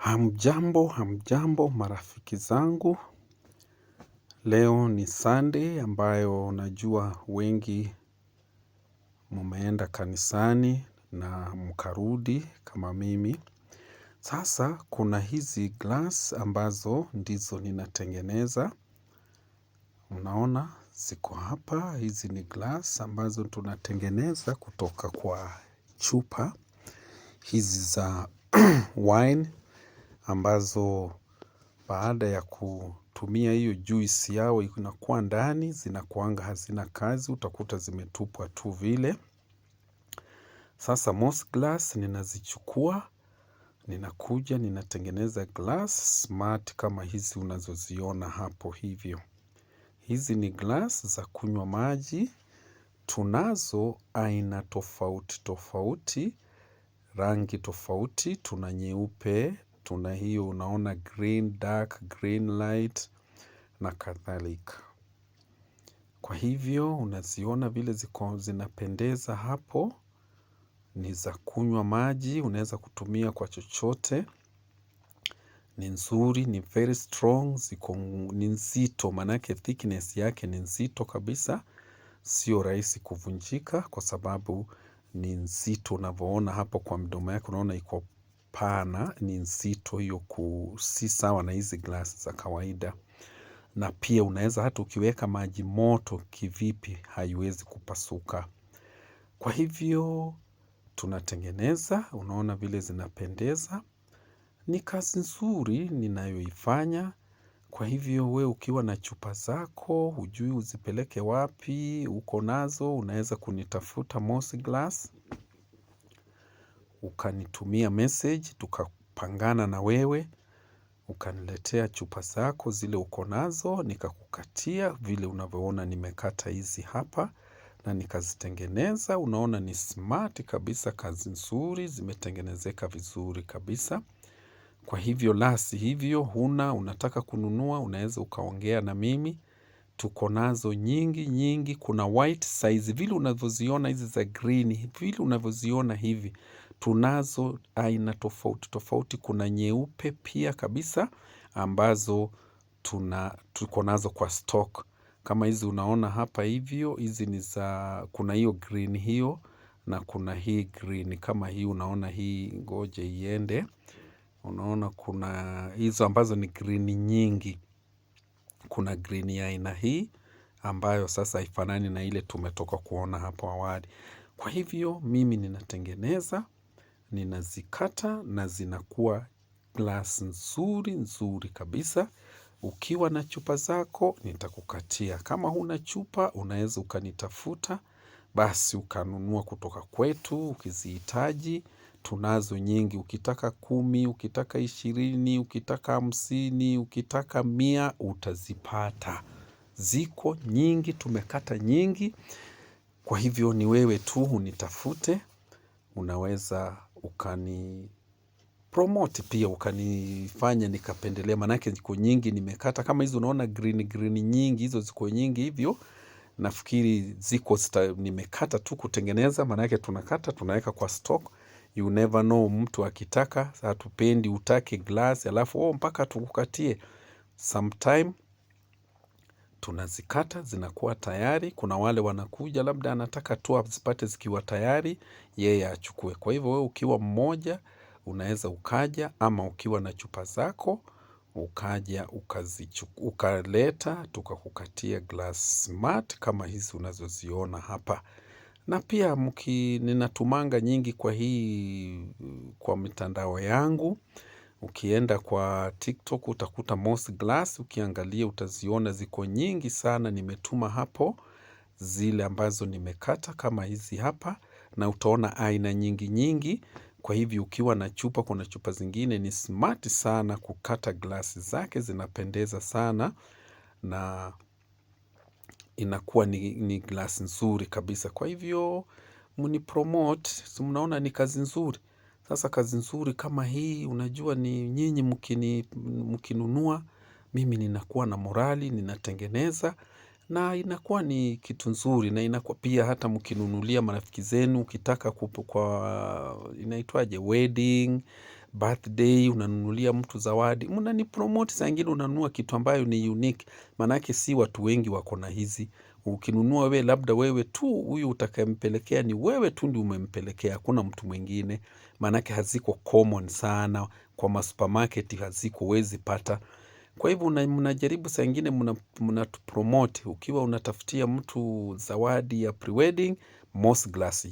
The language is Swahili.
Hamjambo marafiki zangu. Leo ni Sunday ambayo najua wengi mumeenda kanisani na mkarudi kama mimi. Sasa kuna hizi glass ambazo ndizo ninatengeneza. Unaona ziko hapa, hizi ni glass ambazo tunatengeneza kutoka kwa chupa. Hizi za wine ambazo baada ya kutumia hiyo juisi yao inakuwa ndani, zinakuanga hazina kazi, utakuta zimetupwa tu vile. Sasa moss glass ninazichukua, ninakuja, ninatengeneza glass smart kama hizi unazoziona hapo hivyo. Hizi ni glass za kunywa maji, tunazo aina tofauti tofauti, rangi tofauti, tuna nyeupe, tuna hiyo unaona green, dark, green light na kadhalika. Kwa hivyo unaziona vile zinapendeza hapo, ni za kunywa maji, unaweza kutumia kwa chochote, ni nzuri, ni very strong, ni nzito, manake thickness yake ni nzito kabisa, sio rahisi kuvunjika kwa sababu ni nzito unavyoona hapo kwa mdomo yake unaona iko pana, ni nzito hiyo si sawa na hizi glass za kawaida. Na pia unaweza hata ukiweka maji moto kivipi haiwezi kupasuka. Kwa hivyo tunatengeneza, unaona vile zinapendeza. Ni kazi nzuri ninayoifanya. Kwa hivyo we ukiwa na chupa zako, hujui uzipeleke wapi, uko nazo, unaweza kunitafuta Moss Glass. Ukanitumia message, tukapangana na wewe. Ukaniletea chupa zako zile uko nazo, nikakukatia vile unavyoona nimekata hizi hapa na nikazitengeneza, unaona ni smart kabisa, kazi nzuri, zimetengenezeka vizuri kabisa. Kwa hivyo la hivyo unataka kununua, unaweza ukaongea na mimi, tuko nazo nyingi, kuna white size vile unavyoziona hizi za green, vile unavyoziona hivi. Tunazo aina tofauti tofauti, kuna nyeupe pia kabisa ambazo tuko nazo kwa stock. Kama hizi unaona hapa hivyo, hizi ni kuna hiyo green hiyo na kuna hii green. Kama hii unaona hii ngoje iende. Unaona kuna hizo ambazo ni green nyingi. Kuna green ya aina hii ambayo sasa haifanani na ile tumetoka kuona hapo awali. Kwa hivyo mimi ninatengeneza, ninazikata na zinakuwa glass nzuri kabisa. Ukiwa na chupa zako, nitakukatia. Kama huna chupa, unaweza ukanitafuta, basi ukanunua kutoka kwetu, ukizihitaji, tunazo nyingi, ukitaka 10, ukitaka 20, ukitaka 50, ukitaka 100, utazipata. Ziko nyingi, tumekata nyingi, kwa hivyo ni wewe tu unitafute, unaweza promote pia, ukanifanya nikapendelea, manake ziko nyingi nimekata, kama hizo unaona green nyingi, hizo ziko nyingi hivyo, nafikiri ziko nimekata tu kutengeneza, manake tunakata, tunaweka kwa stock, you never know mtu akitaka, hatupendi utake glass, alafu mpaka tukukatie, sometime tunazikata, zinakuwa tayari, kuna wale wanakuja, labda anataka tu azipate zikiwa tayari, yeye achukue. Kwa hivyo wewe ukiwa mmoja, unaweza ukaja, ama ukiwa na chupa zako, ukaja, ukaleta, tukakukatia glass smart, kama hizi unazoziona hapa. Na pia ninatumanga nyingi kwa mitandao yangu, ukienda kwa TikTok utakuta Moss Glass, ukiangalia utaziona ziko nyingi sana, nimetuma hapo zile ambazo nimekata kama hizi hapa na utaona aina nyingi. Kwa hivyo ukiwa na chupa, kuna chupa zingine ni smart sana kukata glasi zake, zinapendeza sana na inakuwa ni glasi nzuri kabisa. Kwa hivyo mnipromote, si mnaona ni kazi nzuri. Sasa kazi nzuri kama hii, unajua ni nyinyi mkinunua, mimi ninakuwa na morali, ninatengeneza, na inakuwa ni kitu nzuri, na inakuwa pia hata mkinunulia marafiki zenu, ukitaka kwa inaitwaje wedding, birthday, unanunulia mtu zawadi. Mnani promote saa ingine unanunua kitu ambayo ni unique. Manake si watu wengi wako na hizi. Ukinunua wewe labda wewe tu, huyu utakayempelekea ni wewe tu ndio umempelekea, hakuna mtu mwingine. Manake haziko common sana, kwa masupermarket haziko, huwezi pata. Kwa hivyo mnajaribu saa ingine mnatupromote. Ukiwa unatafutia mtu zawadi ya pre-wedding, Moss Glass.